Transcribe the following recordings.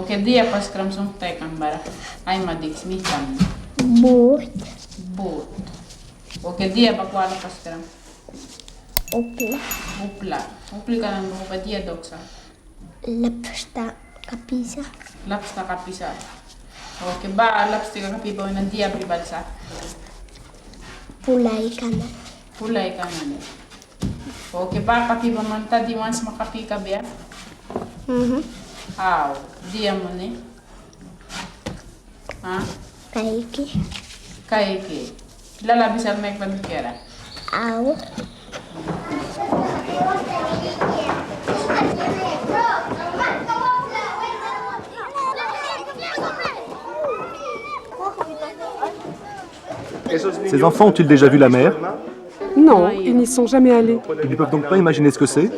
Oke dia pas kram sung tekan bara. Ai madix mitan. Boot. Boot. Oke dia bakwala pas kram. Opla. Upla. Upli kanan buka dia doksa. Lapsta kapisa. Lapsta kapisa. Oke ba lapsta kapipa na dia pribalsa. Pulai kanan. Pulai kanan. Oke ba kapipa man ta di once makapika bia. Aw, dia mo ni. Ha? Kaiki. Kaiki. Lala bisa mek pamikera. Au. Ces enfants ont-ils déjà vu la mer? Non, ils n'y sont jamais allés. Ils ne peuvent donc pas imaginer ce que c'est?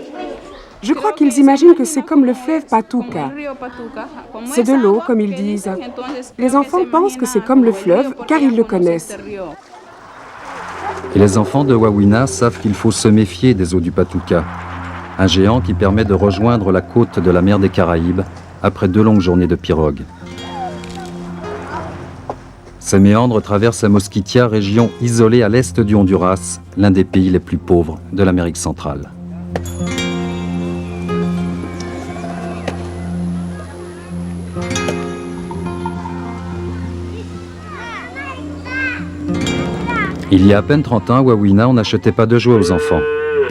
Je crois qu'ils imaginent que c'est comme le fleuve Patuca. C'est de l'eau, comme ils disent. Les enfants pensent que c'est comme le fleuve, car ils le connaissent. Et les enfants de Wawina savent qu'il faut se méfier des eaux du Patuca, un géant qui permet de rejoindre la côte de la mer des Caraïbes après 2 longues journées de pirogue. Ces méandres traversent la Mosquitia, région isolée à l'est du Honduras, l'un des pays les plus pauvres de l'Amérique centrale. Il y a à peine 30 ans, à Wawina, on n'achetait pas de jouets aux enfants.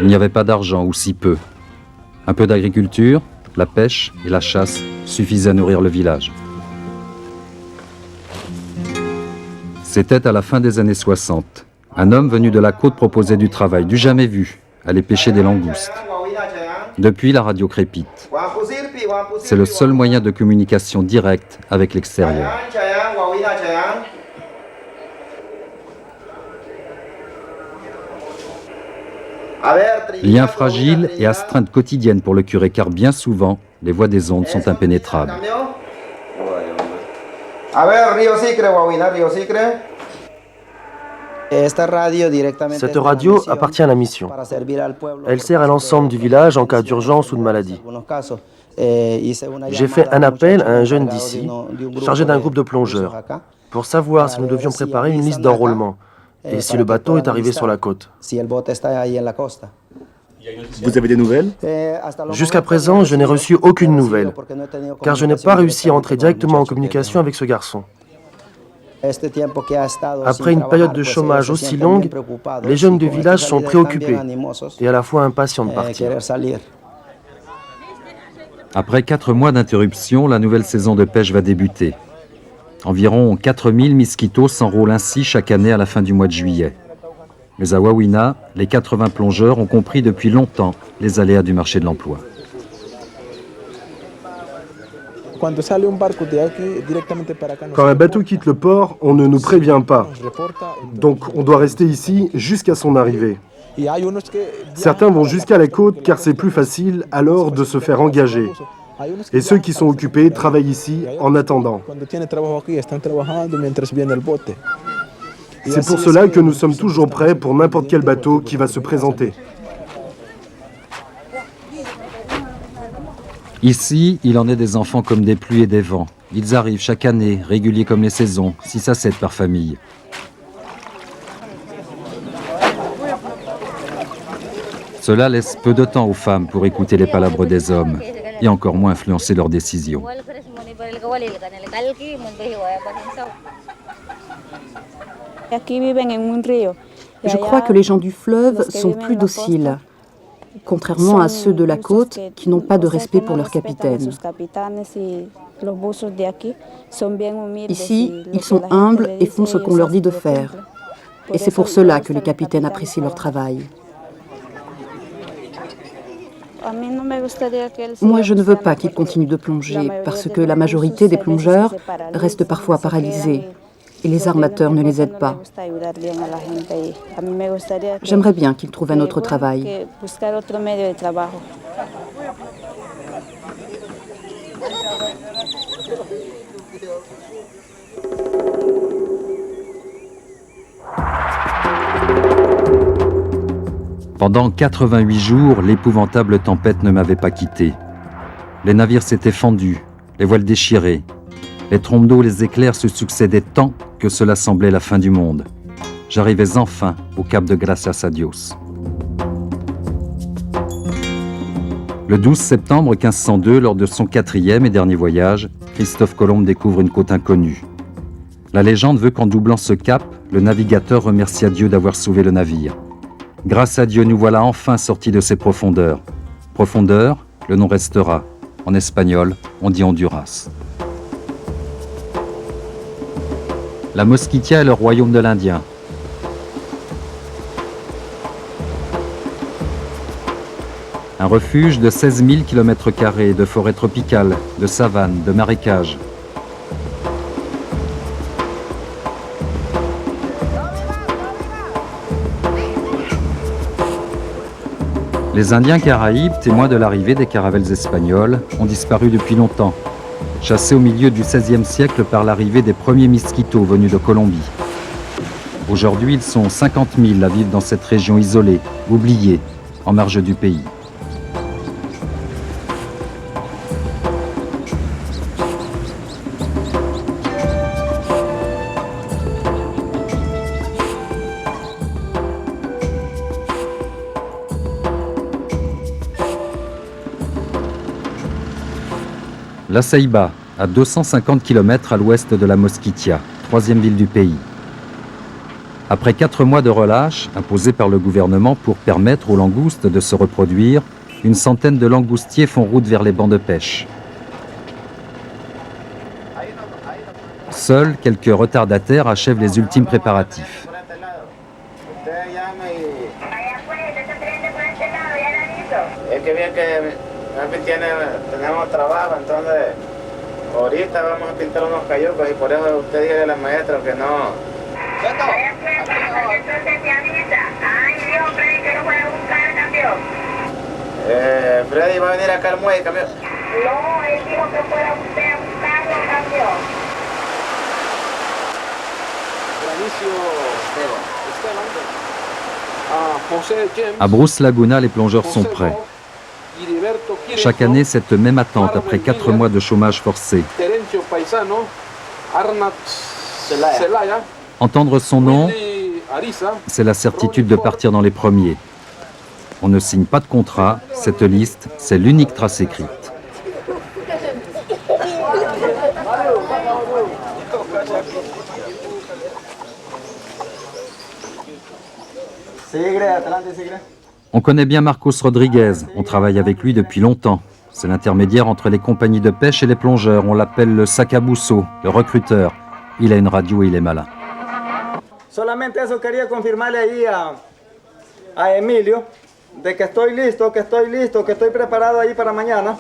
Il n'y avait pas d'argent, ou si peu. Un peu d'agriculture, la pêche et la chasse suffisaient à nourrir le village. C'était à la fin des années 60. Un homme venu de la côte proposait du travail, du jamais vu, aller pêcher des langoustes. Depuis, la radio crépite. C'est le seul moyen de communication directe avec l'extérieur. Lien fragile et astreinte quotidienne pour le curé, car bien souvent, les voies des ondes sont impénétrables. Cette radio appartient à la mission. Elle sert à l'ensemble du village en cas d'urgence ou de maladie. J'ai fait un appel à un jeune d'ici, chargé d'un groupe de plongeurs, pour savoir si nous devions préparer une liste d'enrôlement et si le bateau est arrivé sur la côte. Vous avez des nouvelles? Jusqu'à présent, je n'ai reçu aucune nouvelle, car je n'ai pas réussi à entrer directement en communication avec ce garçon. Après une période de chômage aussi longue, les jeunes du village sont préoccupés et à la fois impatients de partir. Après 4 mois d'interruption, la nouvelle saison de pêche va débuter. Environ 4000 mosquitos s'enrôlent ainsi chaque année à la fin du mois de juillet. Mais à Wawina, les 80 plongeurs ont compris depuis longtemps les aléas du marché de l'emploi. Quand un bateau quitte le port, on ne nous prévient pas. Donc on doit rester ici jusqu'à son arrivée. Certains vont jusqu'à la côte car c'est plus facile alors de se faire engager. Et ceux qui sont occupés travaillent ici en attendant. C'est pour cela que nous sommes toujours prêts pour n'importe quel bateau qui va se présenter. Ici, il en est des enfants comme des pluies et des vents. Ils arrivent chaque année, réguliers comme les saisons, 6 à 7 par famille. Cela laisse peu de temps aux femmes pour écouter les palabres des hommes, et encore moins influencer leurs décisions. Je crois que les gens du fleuve sont plus dociles, contrairement à ceux de la côte qui n'ont pas de respect pour leur capitaine. Ici, ils sont humbles et font ce qu'on leur dit de faire. Et c'est pour cela que les capitaines apprécient leur travail. Moi, je ne veux pas qu'ils continuent de plonger parce que la majorité des plongeurs restent parfois paralysés et les armateurs ne les aident pas. J'aimerais bien qu'ils trouvent un autre travail. Pendant 88 jours, l'épouvantable tempête ne m'avait pas quitté. Les navires s'étaient fendus, les voiles déchirées. Les trompes d'eau et les éclairs se succédaient tant que cela semblait la fin du monde. J'arrivais enfin au cap de Gracias a Dios. Le 12 septembre 1502, lors de son 4e et dernier voyage, Christophe Colomb découvre une côte inconnue. La légende veut qu'en doublant ce cap, le navigateur remercia Dieu d'avoir sauvé le navire. Grâce à Dieu, nous voilà enfin sortis de ces profondeurs. Profondeur, le nom restera. En espagnol, on dit Honduras. La Mosquitia est le royaume de l'Indien. Un refuge de 16 000 km² de forêts tropicales, de savanes, de marécages. Les Indiens Caraïbes, témoins de l'arrivée des caravelles espagnoles, ont disparu depuis longtemps, chassés au milieu du XVIe siècle par l'arrivée des premiers Miskitos venus de Colombie. Aujourd'hui, ils sont 50 000 à vivre dans cette région isolée, oubliée, en marge du pays. La Ceiba, à 250 km à l'ouest de la Mosquitia, 3e ville du pays. Après 4 mois de relâche, imposés par le gouvernement pour permettre aux langoustes de se reproduire, une centaine de langoustiers font route vers les bancs de pêche. Seuls quelques retardataires achèvent les ultimes préparatifs. Tenemos trabajo, entonces ahorita vamos a pintar unos cayucos y por eso usted dice a la maestra que no. Freddy va a venir acá al muelle, camión. No, él dijo que fuera usted a buscarlo, camión. À Bruce Laguna, les plongeurs sont prêts. Chaque année, cette même attente après 4 mois de chômage forcé. Entendre son nom, c'est la certitude de partir dans les premiers. On ne signe pas de contrat, cette liste, c'est l'unique trace écrite. On connaît bien Marcos Rodriguez, on travaille avec lui depuis longtemps. C'est l'intermédiaire entre les compagnies de pêche et les plongeurs. On l'appelle le sacabuso, le recruteur. Il a une radio et il est malin. Solamente eso quería confirmarle ahí a Emilio de que estoy listo, que estoy preparado ahí para mañana.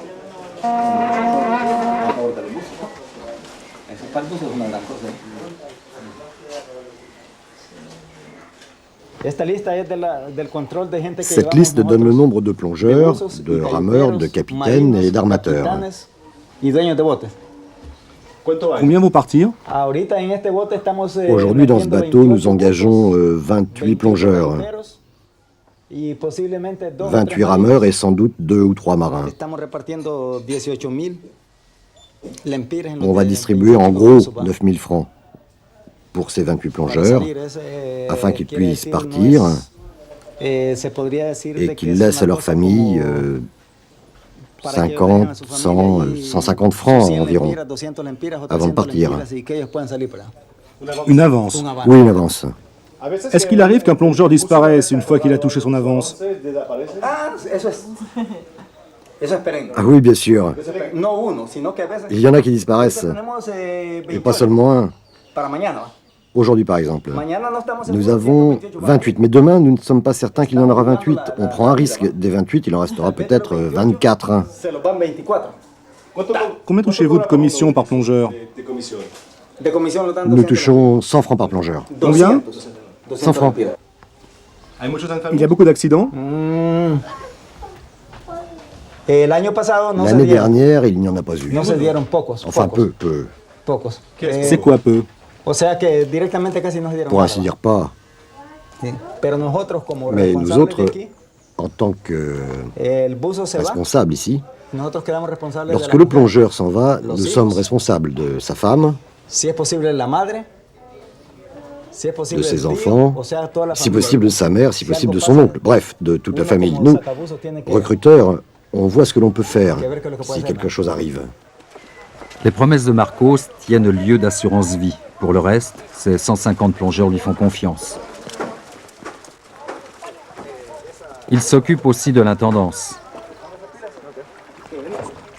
Cette liste donne le nombre de plongeurs, de rameurs, de capitaines et d'armateurs. Combien vont partir? Aujourd'hui, dans ce bateau, nous engageons 28 plongeurs, 28 rameurs et sans doute 2 ou 3 marins. On va distribuer en gros 9 000 francs pour ces 28 plongeurs, afin qu'ils puissent partir et qu'ils laissent à leur famille 50, 100, 150 francs environ avant de partir. Une avance? Oui, une avance. Est-ce qu'il arrive qu'un plongeur disparaisse une fois qu'il a touché son avance? Ah oui, bien sûr. Il y en a qui disparaissent, et pas seulement un. Aujourd'hui, par exemple, nous avons 28, mais demain, nous ne sommes pas certains qu'il y en aura 28. On prend un risque. Des 28, il en restera peut-être 24. Combien touchez-vous de commission par plongeur? Nous touchons 100 francs par plongeur. Combien? 100 francs. Il y a beaucoup d'accidents? L'année dernière, il n'y en a pas eu. Enfin, peu. C'est quoi peu? Pour ainsi dire pas. Mais nous autres, en tant que responsables ici, Lorsque le plongeur s'en va, nous sommes responsables de sa femme, de ses enfants, si possible de sa mère, si possible de son oncle, bref, de toute la famille. Nous, recruteurs, on voit ce que l'on peut faire si quelque chose arrive. Les promesses de Marcos tiennent lieu d'assurance vie. Pour le reste, ces 150 plongeurs lui font confiance. Il s'occupe aussi de l'intendance.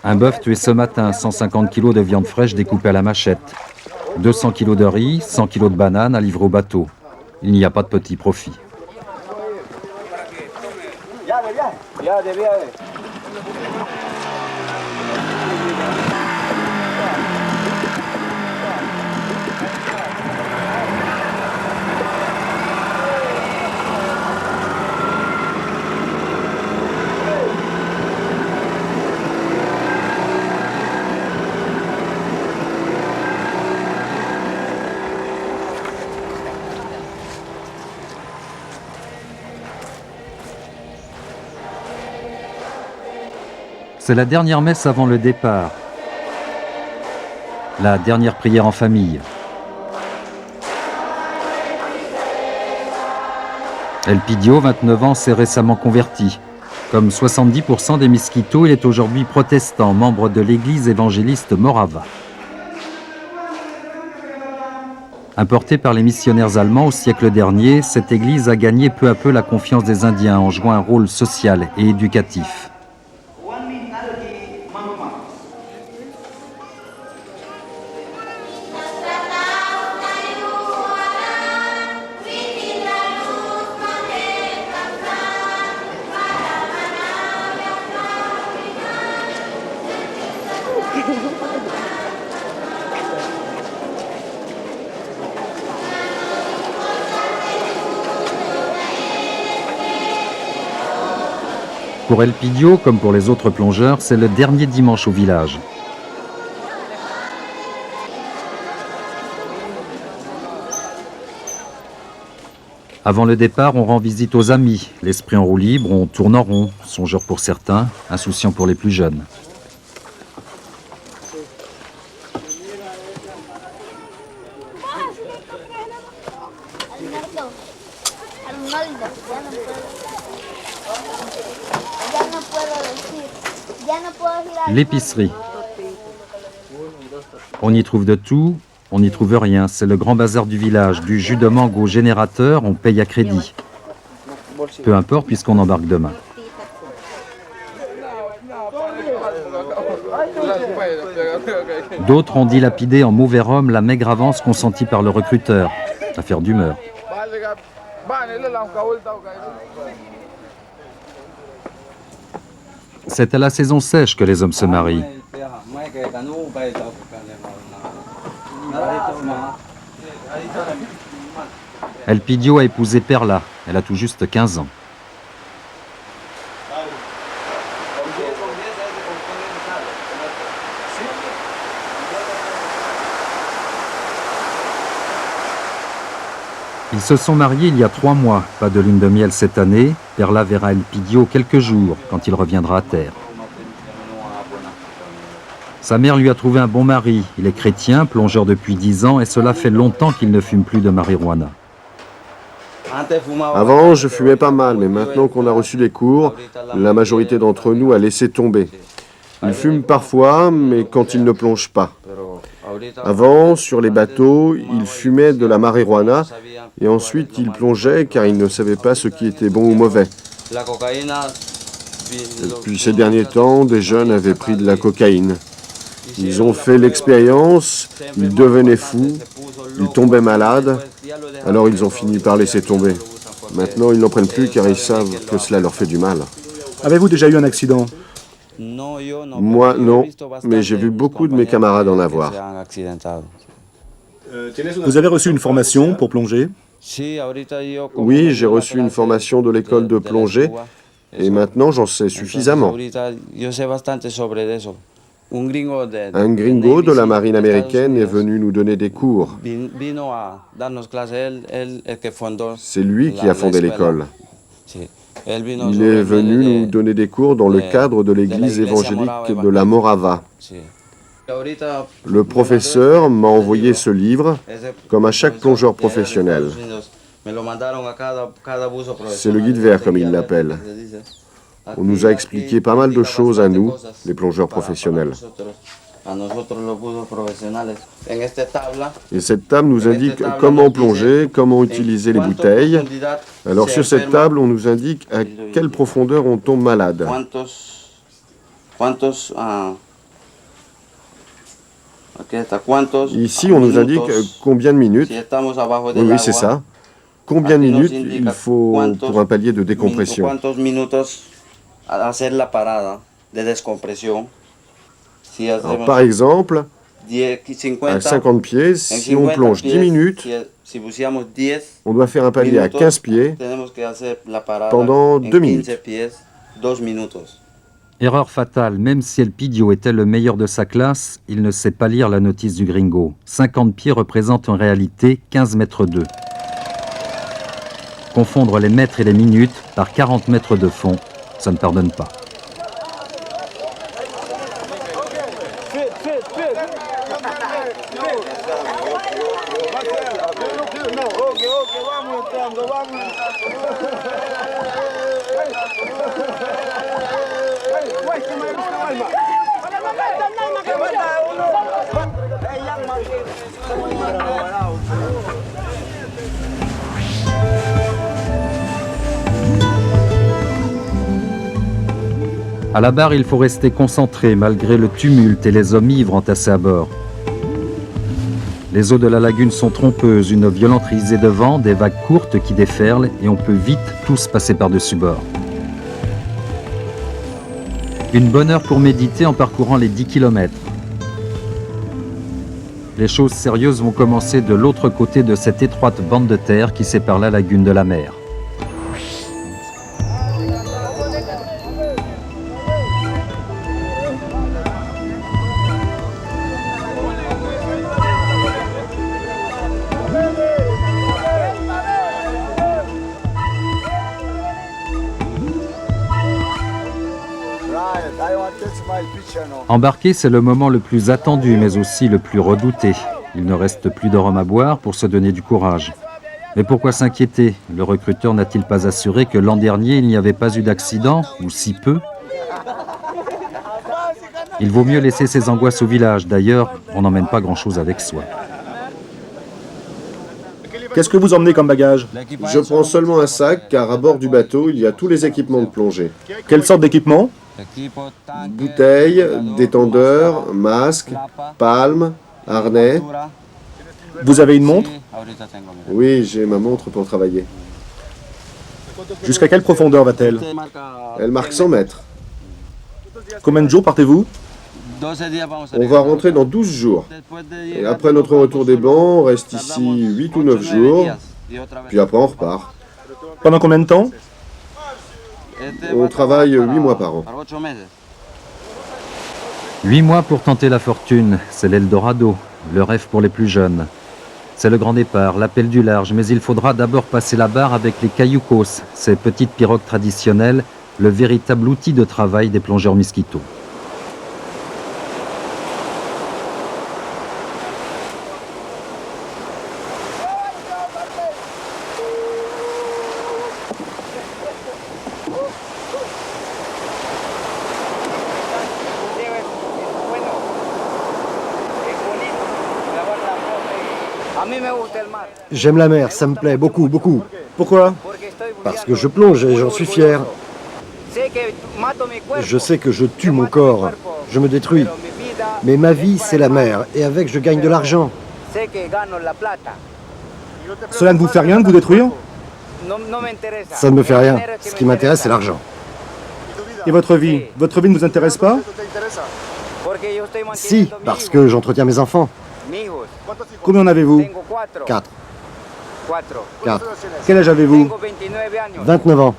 Un bœuf tué ce matin, 150 kg de viande fraîche découpée à la machette, 200 kg de riz, 100 kg de bananes à livrer au bateau. Il n'y a pas de petit profit. C'est la dernière messe avant le départ. La dernière prière en famille. Elpidio, 29 ans, s'est récemment converti. Comme 70% des Miskitos, il est aujourd'hui protestant, membre de l'église évangéliste Morava. Importée par les missionnaires allemands au siècle dernier, cette église a gagné peu à peu la confiance des Indiens en jouant un rôle social et éducatif. Pour Elpidio, comme pour les autres plongeurs, c'est le dernier dimanche au village. Avant le départ, on rend visite aux amis. L'esprit en roue libre, on tourne en rond, songeur pour certains, insouciant pour les plus jeunes. L'épicerie. On y trouve de tout, on n'y trouve rien. C'est le grand bazar du village. Du jus de mangue au générateur, on paye à crédit. Peu importe puisqu'on embarque demain. D'autres ont dilapidé en mauvais rhum la maigre avance consentie par le recruteur. Affaire d'humeur. C'est à la saison sèche que les hommes se marient. Elpidio a épousé Perla. Elle a tout juste 15 ans. Ils se sont mariés il y a 3 mois. Pas de lune de miel cette année. Perla verra Elpidio quelques jours quand il reviendra à terre. Sa mère lui a trouvé un bon mari. Il est chrétien, plongeur depuis 10 ans et cela fait longtemps qu'il ne fume plus de marijuana. Avant, je fumais pas mal, mais maintenant qu'on a reçu les cours, la majorité d'entre nous a laissé tomber. Ils fument parfois, mais quand ils ne plongent pas. Avant, sur les bateaux, ils fumaient de la marijuana et ensuite ils plongeaient car ils ne savaient pas ce qui était bon ou mauvais. Puis ces derniers temps, des jeunes avaient pris de la cocaïne. Ils ont fait l'expérience, ils devenaient fous, ils tombaient malades, alors ils ont fini par laisser tomber. Maintenant, ils n'en prennent plus car ils savent que cela leur fait du mal. Avez-vous déjà eu un accident? Moi, non, mais j'ai vu beaucoup de mes camarades en avoir. Vous avez reçu une formation pour plonger? Oui, j'ai reçu une formation de l'école de plongée et maintenant j'en sais suffisamment. Un gringo de la marine américaine est venu nous donner des cours. C'est lui qui a fondé l'école. Il est venu nous donner des cours dans le cadre de l'église évangélique de la Morava. Le professeur m'a envoyé ce livre, comme à chaque plongeur professionnel. C'est le guide vert, comme il l'appelle. On nous a expliqué pas mal de choses à nous, les plongeurs professionnels. Et cette table nous indique comment plonger, comment utiliser les bouteilles. Alors sur cette table, on nous indique à quelle profondeur on tombe malade. Ici, on nous indique combien de minutes. Oui, c'est ça. Combien de minutes il faut pour un palier de décompression. Alors, par exemple, à 50 pieds, si on plonge 10 minutes, on doit faire un palier à 15 pieds pendant 2 minutes. Erreur fatale, même si Elpidio était le meilleur de sa classe, il ne sait pas lire la notice du gringo. 50 pieds représente en réalité 15 mètres 2. Confondre les mètres et les minutes par 40 mètres de fond, ça ne pardonne pas. À la barre, il faut rester concentré malgré le tumulte et les hommes ivres entassés à bord. Les eaux de la lagune sont trompeuses, une violente risée de vent, des vagues courtes qui déferlent et on peut vite tous passer par-dessus bord. Une bonne heure pour méditer en parcourant les 10 km. Les choses sérieuses vont commencer de l'autre côté de cette étroite bande de terre qui sépare la lagune de la mer. Embarquer, c'est le moment le plus attendu, mais aussi le plus redouté. Il ne reste plus de rhum à boire pour se donner du courage. Mais pourquoi s'inquiéter? Le recruteur n'a-t-il pas assuré que l'an dernier, il n'y avait pas eu d'accident, ou si peu? Il vaut mieux laisser ses angoisses au village. D'ailleurs, on n'emmène pas grand-chose avec soi. Qu'est-ce que vous emmenez comme bagage? Je prends seulement un sac, car à bord du bateau, il y a tous les équipements de plongée. Quelle sorte d'équipement? Bouteilles, détendeurs, masques, palmes, harnais. Vous avez une montre? Oui, j'ai ma montre pour travailler. Jusqu'à quelle profondeur va-t-elle? Elle marque 100 mètres. Combien de jours partez-vous? On va rentrer dans 12 jours. Et après notre retour des bancs, on reste ici 8 ou 9 jours. Puis après, on repart. Pendant combien de temps? On travaille 8 mois par an. 8 mois pour tenter la fortune, c'est l'Eldorado, le rêve pour les plus jeunes. C'est le grand départ, l'appel du large, mais il faudra d'abord passer la barre avec les cayucos, ces petites pirogues traditionnelles, le véritable outil de travail des plongeurs Miskito. J'aime la mer, ça me plaît beaucoup, beaucoup. Pourquoi? Parce que je plonge et j'en suis fier. Je sais que je tue mon corps, je me détruis. Mais ma vie, c'est la mer, et avec, je gagne de l'argent. Cela ne vous fait rien de vous détruire? Ça ne me fait rien. Ce qui m'intéresse, c'est l'argent. Et votre vie? Votre vie ne vous intéresse pas? Si, parce que j'entretiens mes enfants. Combien en avez-vous? 4. 4. Quel âge avez-vous? 29 ans.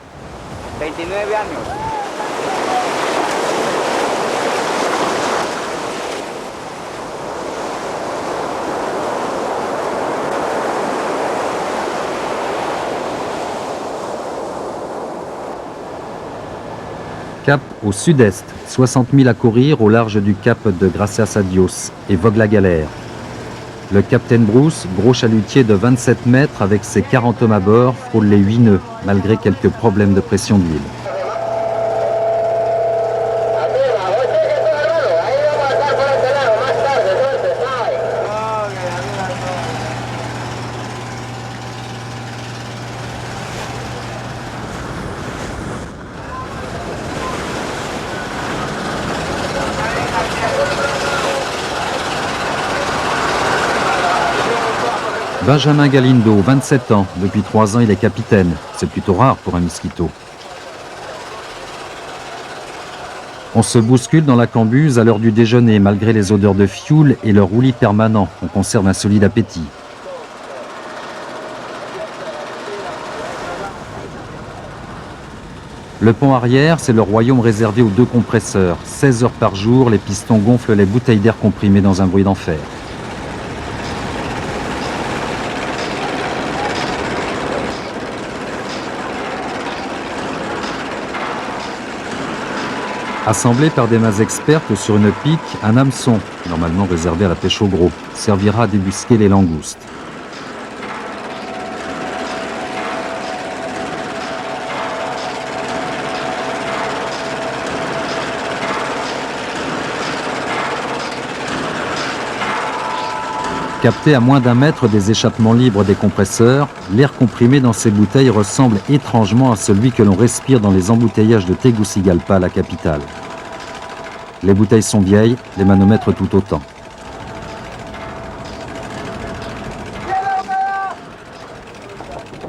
Cap au sud-est, 60 milles à courir au large du cap de Gracias a Dios et vogue la galère. Le capitaine Bruce, gros chalutier de 27 mètres avec ses 40 hommes à bord, frôle les 8 nœuds, malgré quelques problèmes de pression d'huile. Benjamin Galindo, 27 ans. Depuis 3 ans, il est capitaine. C'est plutôt rare pour un Miskito. On se bouscule dans la cambuse à l'heure du déjeuner, malgré les odeurs de fioul et le roulis permanent. On conserve un solide appétit. Le pont arrière, c'est le royaume réservé aux 2 compresseurs. 16 heures par jour, les pistons gonflent les bouteilles d'air comprimées dans un bruit d'enfer. Assemblé par des mains expertes sur une pique, un hameçon, normalement réservé à la pêche au gros, servira à débusquer les langoustes. Capté à moins d'1 mètre des échappements libres des compresseurs, l'air comprimé dans ces bouteilles ressemble étrangement à celui que l'on respire dans les embouteillages de Tegucigalpa, la capitale. Les bouteilles sont vieilles, les manomètres tout autant.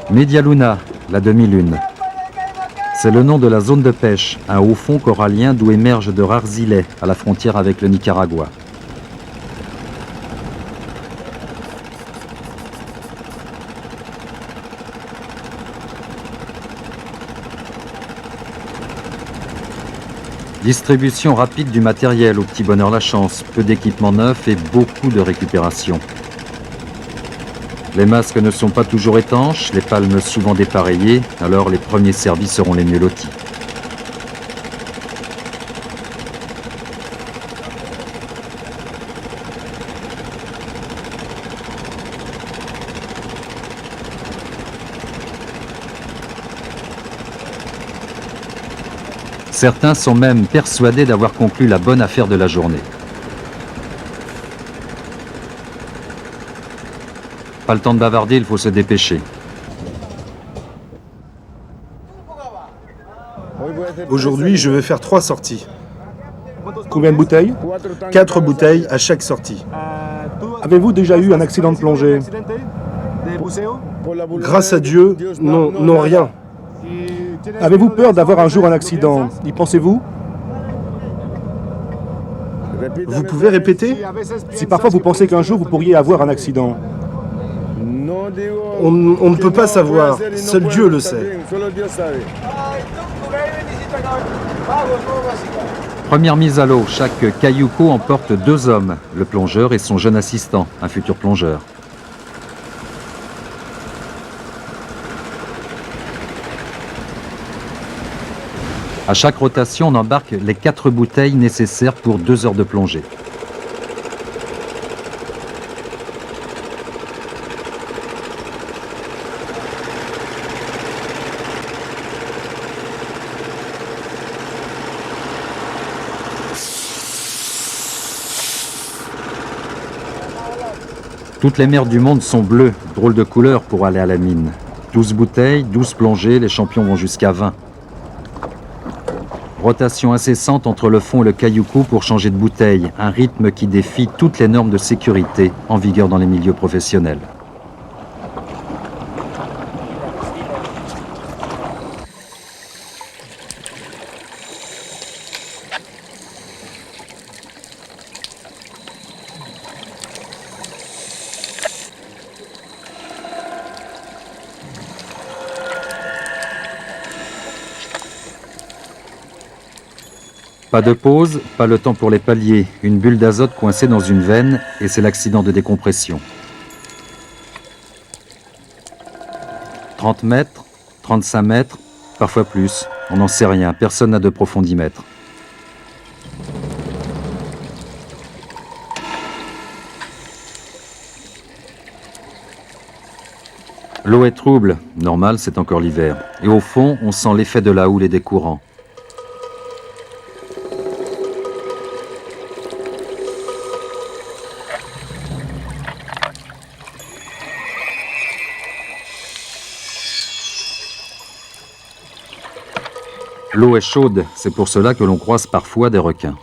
Media Luna, la demi-lune. C'est le nom de la zone de pêche, un haut fond corallien d'où émergent de rares îlets à la frontière avec le Nicaragua. Distribution rapide du matériel au petit bonheur la chance, peu d'équipements neufs et beaucoup de récupération. Les masques ne sont pas toujours étanches, les palmes souvent dépareillées, alors les premiers servis seront les mieux lotis. Certains sont même persuadés d'avoir conclu la bonne affaire de la journée. Pas le temps de bavarder, il faut se dépêcher. Aujourd'hui, je vais faire 3 sorties. Combien de bouteilles? 4 bouteilles à chaque sortie. Avez-vous déjà eu un accident de plongée? Grâce à Dieu, non, rien. Avez-vous peur d'avoir un jour un accident? Y pensez-vous? Vous pouvez répéter? Si parfois vous pensez qu'un jour vous pourriez avoir un accident. On ne peut pas savoir, seul Dieu le sait. Première mise à l'eau, chaque cayuco emporte 2 hommes, le plongeur et son jeune assistant, un futur plongeur. À chaque rotation, on embarque les 4 bouteilles nécessaires pour 2 heures de plongée. Toutes les mers du monde sont bleues, drôle de couleur pour aller à la mine. 12 bouteilles, 12 plongées, les champions vont jusqu'à 20. Rotation incessante entre le fond et le cayuco pour changer de bouteille, un rythme qui défie toutes les normes de sécurité en vigueur dans les milieux professionnels. Pas de pause, pas le temps pour les paliers. Une bulle d'azote coincée dans une veine et c'est l'accident de décompression. 30 mètres, 35 mètres, parfois plus. On n'en sait rien, personne n'a de profondimètre. L'eau est trouble, normal, c'est encore l'hiver. Et au fond, on sent l'effet de la houle et des courants. L'eau est chaude, c'est pour cela que l'on croise parfois des requins.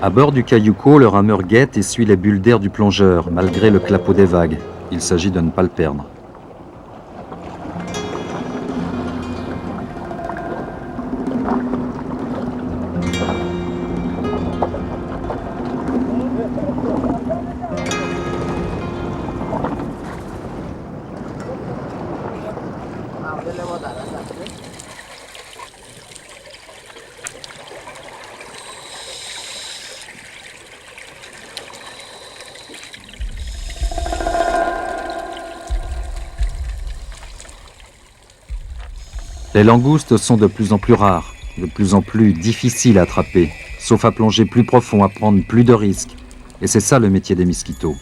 À bord du Cayuco, le rameur guette et suit les bulles d'air du plongeur, malgré le clapot des vagues. Il s'agit de ne pas le perdre. Les langoustes sont de plus en plus rares, de plus en plus difficiles à attraper, sauf à plonger plus profond, à prendre plus de risques. Et c'est ça le métier des miskitos.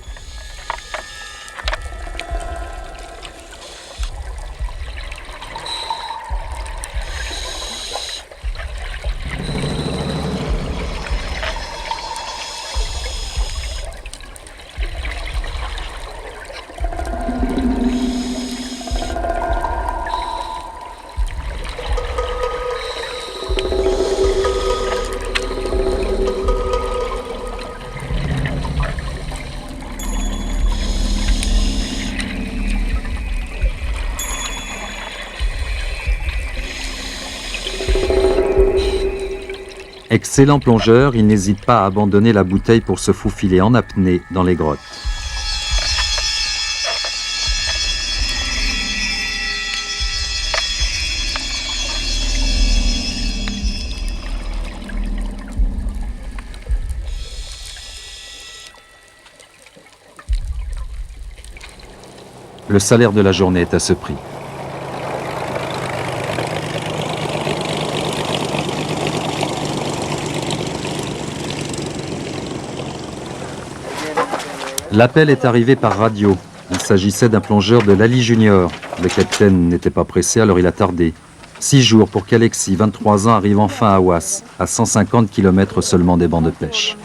Excellent plongeur, il n'hésite pas à abandonner la bouteille pour se faufiler en apnée dans les grottes. Le salaire de la journée est à ce prix. L'appel est arrivé par radio. Il s'agissait d'un plongeur de l'Ali Junior. Le capitaine n'était pas pressé, alors il a tardé. 6 jours pour qu'Alexis, 23 ans, arrive enfin à Ouas, à 150 km seulement des bancs de pêche.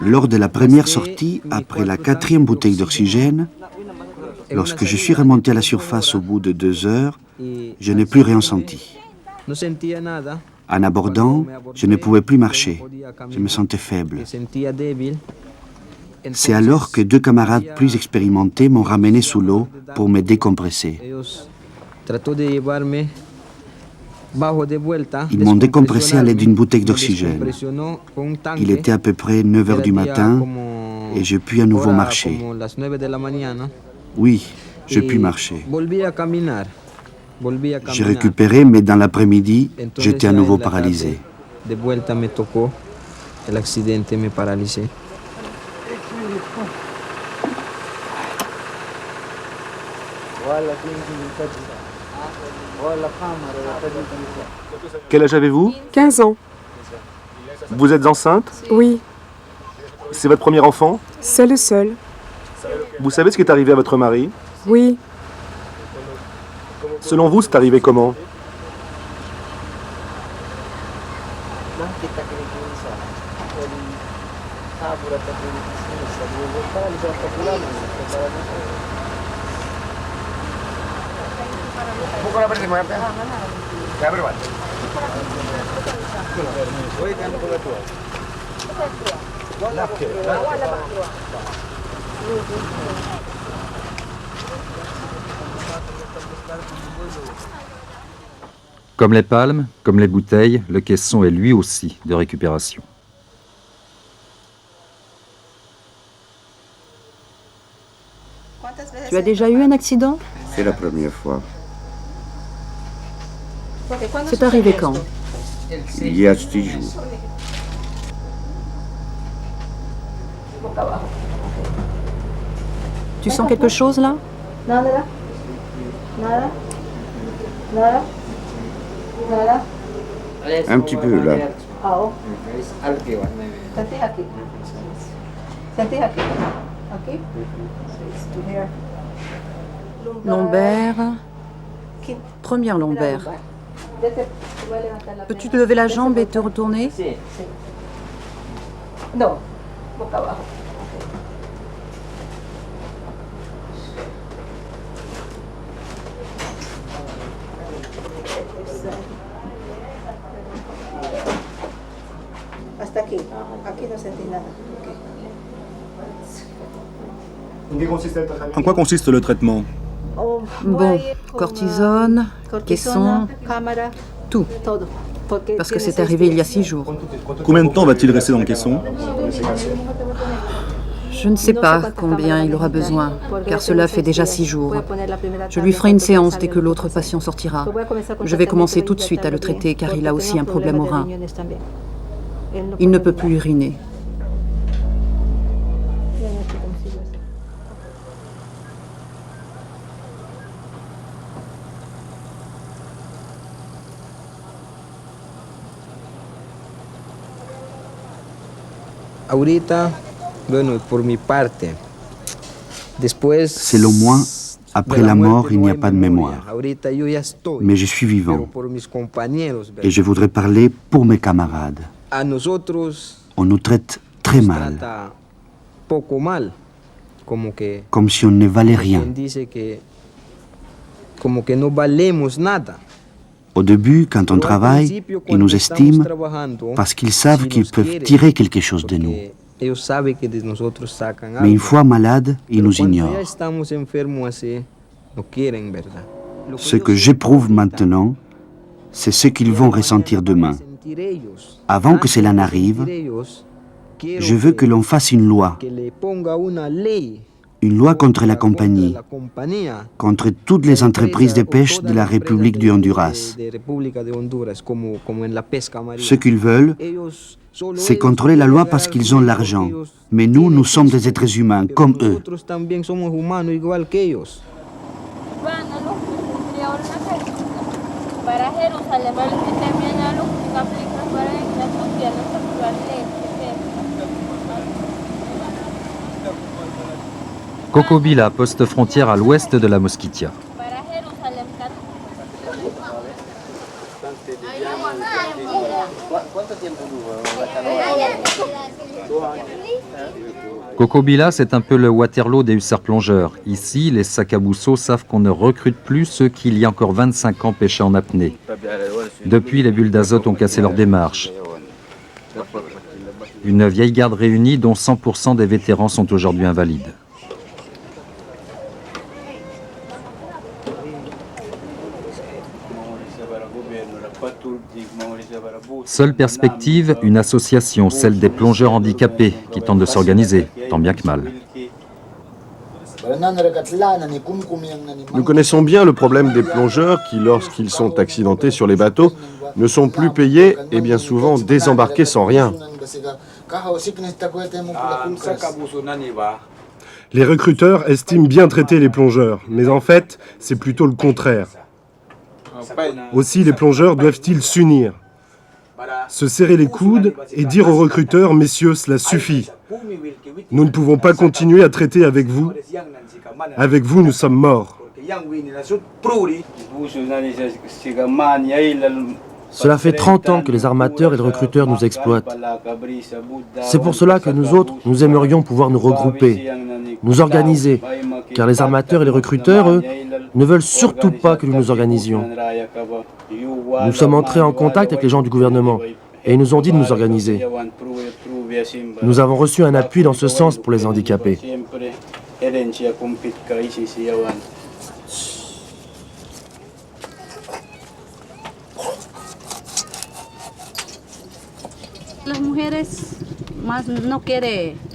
Lors de la première sortie, après la 4e bouteille d'oxygène, lorsque je suis remonté à la surface au bout de 2 heures, je n'ai plus rien senti. En abordant, je ne pouvais plus marcher. Je me sentais faible. C'est alors que 2 camarades plus expérimentés m'ont ramené sous l'eau pour me décompresser. Ils m'ont décompressé à l'aide d'une bouteille d'oxygène. Il était à peu près 9 heures du matin et je puis à nouveau marcher. Oui, je puis marcher. J'ai récupéré, mais dans l'après-midi, j'étais à nouveau paralysé. Quel âge avez-vous? 15 ans. Vous êtes enceinte? Oui, C'est votre premier enfant? c'est le seul. Vous savez ce qui est arrivé à votre mari? Oui, Selon vous, c'est arrivé comment? Comme les palmes, comme les bouteilles, le caisson est lui aussi de récupération. Tu as déjà eu un accident? C'est la première fois. C'est arrivé quand? Il y a 6 jours. Tu sens quelque chose là? Un petit peu là. Lombaire. Première lombaire. Peux-tu te lever la jambe et te retourner? No, boca abajo. Hasta aquí. Aquí no sentí nada. En quoi consiste le traitement? Bon, cortisone, caisson, tout. Parce que c'est arrivé il y a 6 jours. Combien de temps va-t-il rester dans le caisson? Je ne sais pas combien il aura besoin, car cela fait déjà 6 jours. Je lui ferai une séance dès que l'autre patient sortira. Je vais commencer tout de suite à le traiter, car il a aussi un problème au rein. Il ne peut plus uriner. Selon moi, après la mort, il n'y a pas de mémoire. Mais je suis vivant. Et je voudrais parler pour mes camarades. On nous traite très mal. Comme si on ne valait rien. Au début, quand on travaille, ils nous estiment parce qu'ils savent qu'ils peuvent tirer quelque chose de nous. Mais une fois malades, ils nous ignorent. Ce que j'éprouve maintenant, c'est ce qu'ils vont ressentir demain. Avant que cela n'arrive, je veux que l'on fasse une loi contre la compagnie, contre toutes les entreprises de pêche de la République du Honduras. Ce qu'ils veulent, c'est contrôler la loi parce qu'ils ont l'argent. Mais nous, nous sommes des êtres humains, comme eux. Cocobila, poste frontière à l'ouest de la Mosquitia. Cocobila, c'est un peu le Waterloo des hussards plongeurs. Ici, les sacabousseaux savent qu'on ne recrute plus ceux qui, il y a encore 25 ans, pêchaient en apnée. Depuis, les bulles d'azote ont cassé leur démarche. Une vieille garde réunie dont 100% des vétérans sont aujourd'hui invalides. Seule perspective, une association, celle des plongeurs handicapés, qui tente de s'organiser, tant bien que mal. Nous connaissons bien le problème des plongeurs qui, lorsqu'ils sont accidentés sur les bateaux, ne sont plus payés et bien souvent désembarqués sans rien. Les recruteurs estiment bien traiter les plongeurs, mais en fait, c'est plutôt le contraire. Aussi, les plongeurs doivent-ils s'unir, se serrer les coudes et dire aux recruteurs « Messieurs, cela suffit. Nous ne pouvons pas continuer à traiter avec vous. Avec vous, nous sommes morts. » Cela fait 30 ans que les armateurs et les recruteurs nous exploitent. C'est pour cela que nous autres, nous aimerions pouvoir nous regrouper, nous organiser, car les armateurs et les recruteurs, eux, ne veulent surtout pas que nous nous organisions. Nous sommes entrés en contact avec les gens du gouvernement et ils nous ont dit de nous organiser. Nous avons reçu un appui dans ce sens pour les handicapés.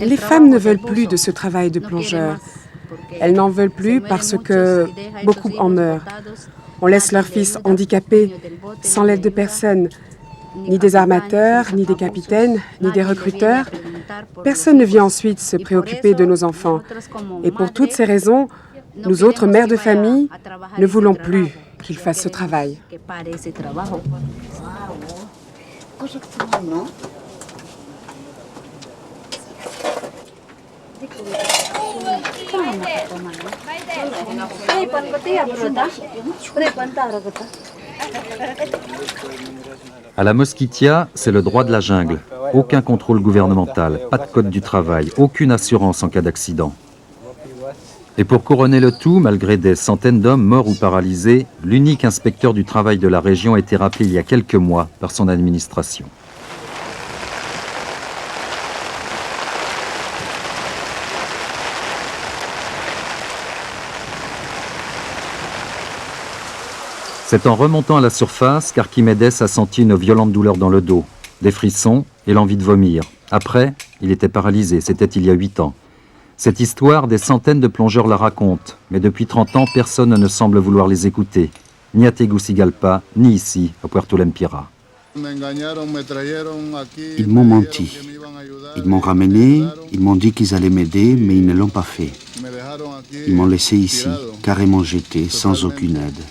Les femmes ne veulent plus de ce travail de plongeur. Elles n'en veulent plus parce que beaucoup en meurent. On laisse leurs fils handicapés, sans l'aide de personne, ni des armateurs, ni des capitaines, ni des recruteurs. Personne ne vient ensuite se préoccuper de nos enfants. Et pour toutes ces raisons, nous autres mères de famille ne voulons plus qu'ils fassent ce travail. À la Mosquitia, c'est le droit de la jungle. Aucun contrôle gouvernemental, pas de code du travail, aucune assurance en cas d'accident. Et pour couronner le tout, malgré des centaines d'hommes morts ou paralysés, l'unique inspecteur du travail de la région a été rappelé il y a quelques mois par son administration. C'est en remontant à la surface qu'Archimedes a senti une violente douleur dans le dos, des frissons et l'envie de vomir. Après, il était paralysé, c'était il y a 8 ans. Cette histoire, des centaines de plongeurs la racontent, mais depuis 30 ans, personne ne semble vouloir les écouter, ni à Tegucigalpa, ni ici, à Puerto Lempira. Ils m'ont menti. Ils m'ont ramené, ils m'ont dit qu'ils allaient m'aider, mais ils ne l'ont pas fait. Ils m'ont laissé ici, carrément jeté, sans aucune aide.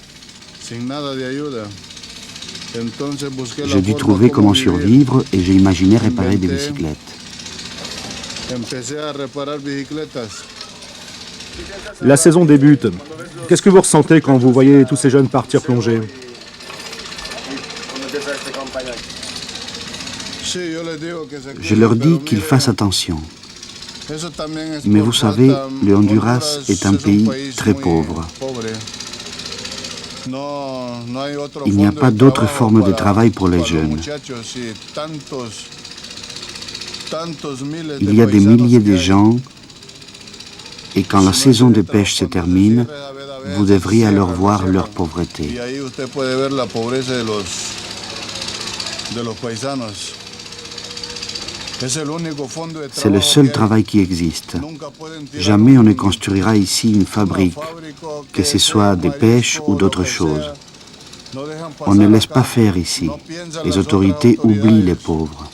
J'ai dû trouver comment survivre et j'ai imaginé réparer des bicyclettes. La saison débute. Qu'est-ce que vous ressentez quand vous voyez tous ces jeunes partir plonger? Je leur dis qu'ils fassent attention. Mais vous savez, le Honduras est un pays très pauvre. Il n'y a pas d'autre forme de travail pour les jeunes. Il y a des milliers de gens et quand la saison de pêche se termine, vous devriez alors voir leur pauvreté. C'est le seul travail qui existe. Jamais on ne construira ici une fabrique, que ce soit des pêches ou d'autres choses. On ne laisse pas faire ici. Les autorités oublient les pauvres.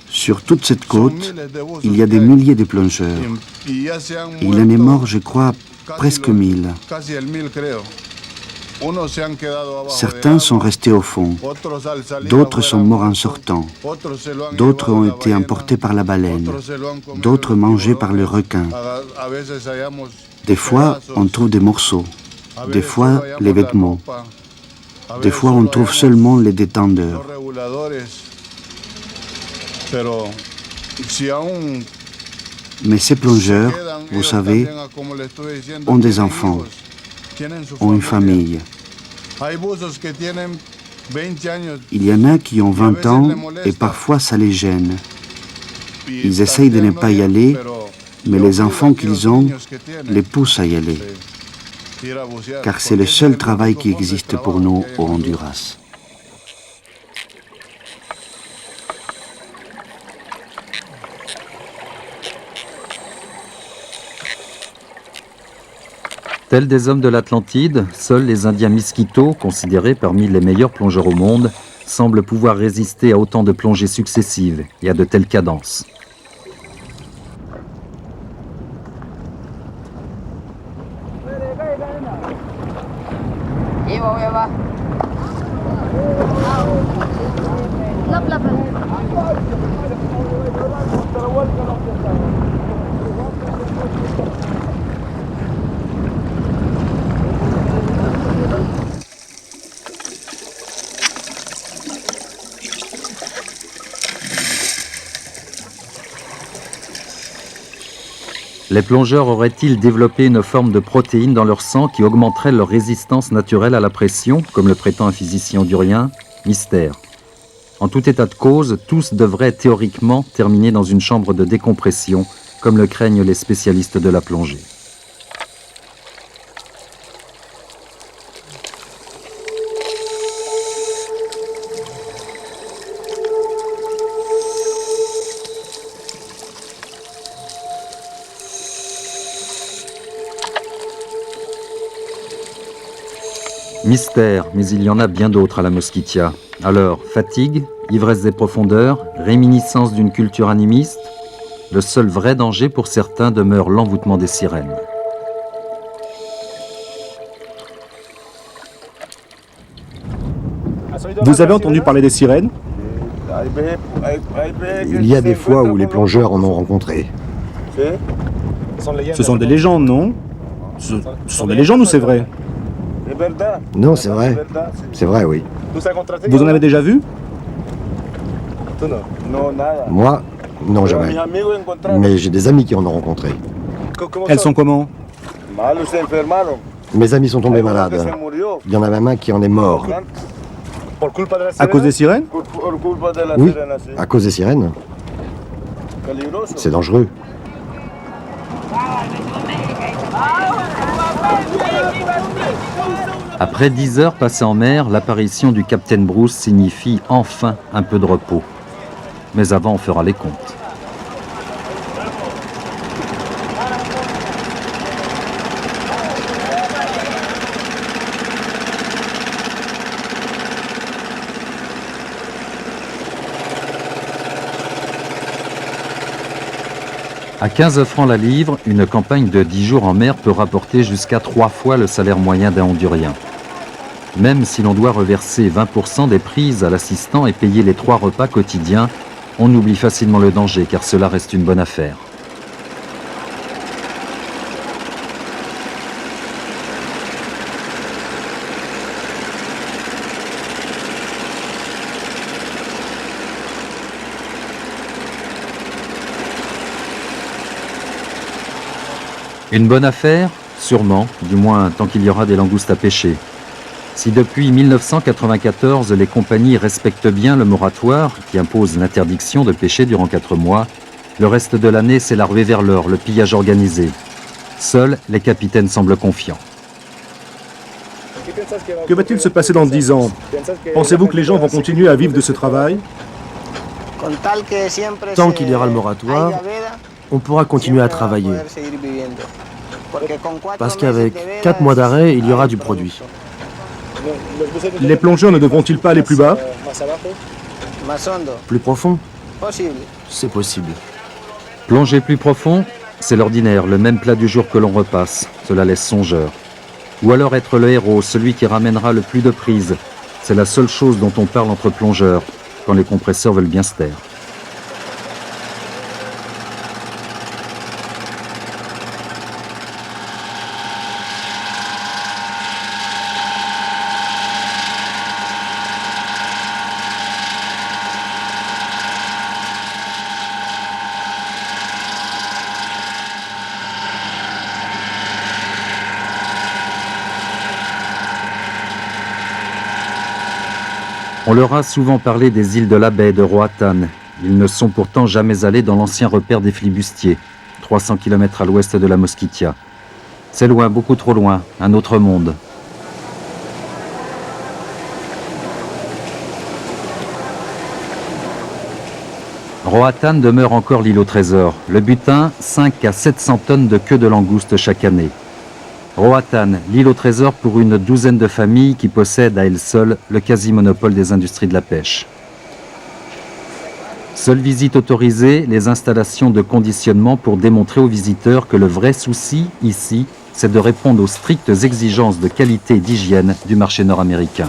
Sur toute cette côte, il y a des milliers de plongeurs. Il en est mort, je crois, presque 1000. Certains sont restés au fond, d'autres sont morts en sortant, d'autres ont été emportés par la baleine, d'autres mangés par le requin. Des fois, on trouve des morceaux, des fois les vêtements, des fois on trouve seulement les détendeurs. Mais ces plongeurs, vous savez, ont des enfants, ont une famille. Il y en a qui ont 20 ans et parfois ça les gêne. Ils essayent de ne pas y aller, mais les enfants qu'ils ont les poussent à y aller. Car c'est le seul travail qui existe pour nous au Honduras. Tels des hommes de l'Atlantide, seuls les Indiens Miskitos, considérés parmi les meilleurs plongeurs au monde, semblent pouvoir résister à autant de plongées successives et à de telles cadences. Les plongeurs auraient-ils développé une forme de protéine dans leur sang qui augmenterait leur résistance naturelle à la pression, comme le prétend un physicien hondurien? Mystère. En tout état de cause, tous devraient théoriquement terminer dans une chambre de décompression, comme le craignent les spécialistes de la plongée. Mystère, mais il y en a bien d'autres à la Mosquitia. Alors, fatigue, ivresse des profondeurs, réminiscence d'une culture animiste. Le seul vrai danger pour certains demeure l'envoûtement des sirènes. Vous avez entendu parler des sirènes? Il y a des fois où les plongeurs en ont rencontré. Ce sont des légendes, non? Ce sont des légendes ou c'est vrai? Non, c'est vrai. C'est vrai, oui. Vous en avez déjà vu? Moi, non, jamais. Mais j'ai des amis qui en ont rencontré. Elles sont comment? Mes amis sont tombés malades. Il y en a même un qui en est mort. À cause des sirènes? Oui, à cause des sirènes. C'est dangereux. Après 10 heures passées en mer, l'apparition du capitaine Bruce signifie enfin un peu de repos. Mais avant, on fera les comptes. À 15 francs la livre, une campagne de 10 jours en mer peut rapporter jusqu'à 3 fois le salaire moyen d'un Hondurien. Même si l'on doit reverser 20% des prises à l'assistant et payer les 3 repas quotidiens, on oublie facilement le danger car cela reste une bonne affaire. Une bonne affaire? Sûrement, du moins tant qu'il y aura des langoustes à pêcher. Si depuis 1994 les compagnies respectent bien le moratoire qui impose l'interdiction de pêcher durant 4 mois, le reste de l'année c'est la ruée vers l'or, le pillage organisé. Seuls les capitaines semblent confiants. Que va-t-il se passer dans 10 ans? Pensez-vous que les gens vont continuer à vivre de ce travail? Tant qu'il y aura le moratoire, on pourra continuer à travailler. Parce qu'avec 4 mois d'arrêt, il y aura du produit. Les plongeurs ne devront-ils pas aller plus bas? Plus profond? C'est possible. Plonger plus profond, c'est l'ordinaire, le même plat du jour que l'on repasse. Cela laisse songeur. Ou alors être le héros, celui qui ramènera le plus de prises. C'est la seule chose dont on parle entre plongeurs, quand les compresseurs veulent bien se taire. On leur a souvent parlé des îles de la baie de Roatan. Ils ne sont pourtant jamais allés dans l'ancien repère des flibustiers, 300 km à l'ouest de la Mosquitia. C'est loin, beaucoup trop loin, un autre monde. Roatan demeure encore l'île au trésor. Le butin, 5 à 700 tonnes de queue de langouste chaque année. Roatan, l'île au trésor pour une douzaine de familles qui possèdent à elles seules le quasi-monopole des industries de la pêche. Seule visite autorisée, les installations de conditionnement pour démontrer aux visiteurs que le vrai souci, ici, c'est de répondre aux strictes exigences de qualité et d'hygiène du marché nord-américain.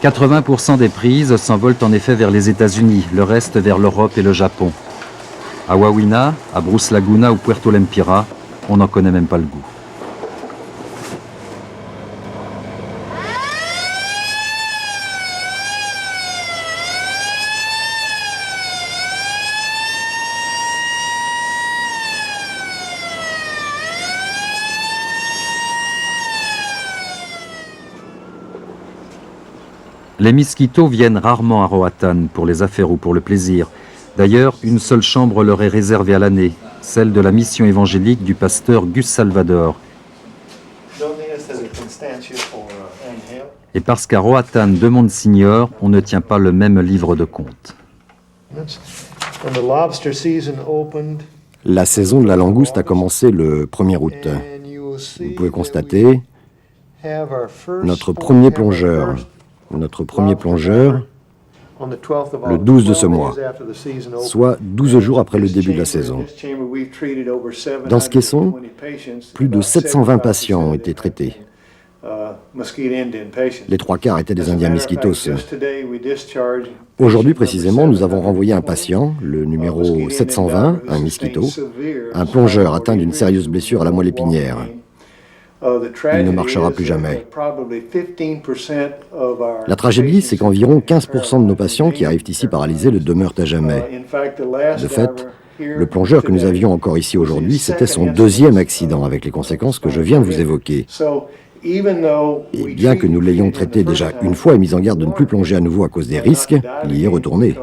80% des prises s'envolent en effet vers les États-Unis, le reste vers l'Europe et le Japon. À Wawina, à Bruce Laguna ou Puerto Lempira, on n'en connaît même pas le goût. Les Miskitos viennent rarement à Roatan pour les affaires ou pour le plaisir. D'ailleurs, une seule chambre leur est réservée à l'année, celle de la mission évangélique du pasteur Gus Salvador. Et parce qu'à Roatan de Monsignor, on ne tient pas le même livre de compte. La saison de la langouste a commencé le 1er août. Vous pouvez constater notre premier plongeur, le 12 de ce mois, soit 12 jours après le début de la saison. Dans ce caisson, plus de 720 patients ont été traités. Les 3/4 étaient des Indiens Miskitos. Aujourd'hui, précisément, nous avons renvoyé un patient, le numéro 720, un Miskito, un plongeur atteint d'une sérieuse blessure à la moelle épinière. Il ne marchera plus jamais. La tragédie, c'est qu'environ 15% de nos patients qui arrivent ici paralysés le demeurent à jamais. De fait, le plongeur que nous avions encore ici aujourd'hui, c'était son 2e accident, avec les conséquences que je viens de vous évoquer. Et bien que nous l'ayons traité déjà une fois et mis en garde de ne plus plonger à nouveau à cause des risques, il y est retourné.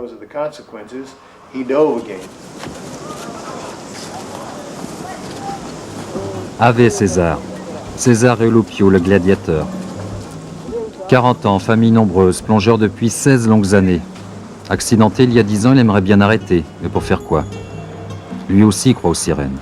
Ave César. César Eulopio, le gladiateur. 40 ans, famille nombreuse, plongeur depuis 16 longues années. Accidenté il y a 10 ans, il aimerait bien arrêter. Mais pour faire quoi? Lui aussi croit aux sirènes.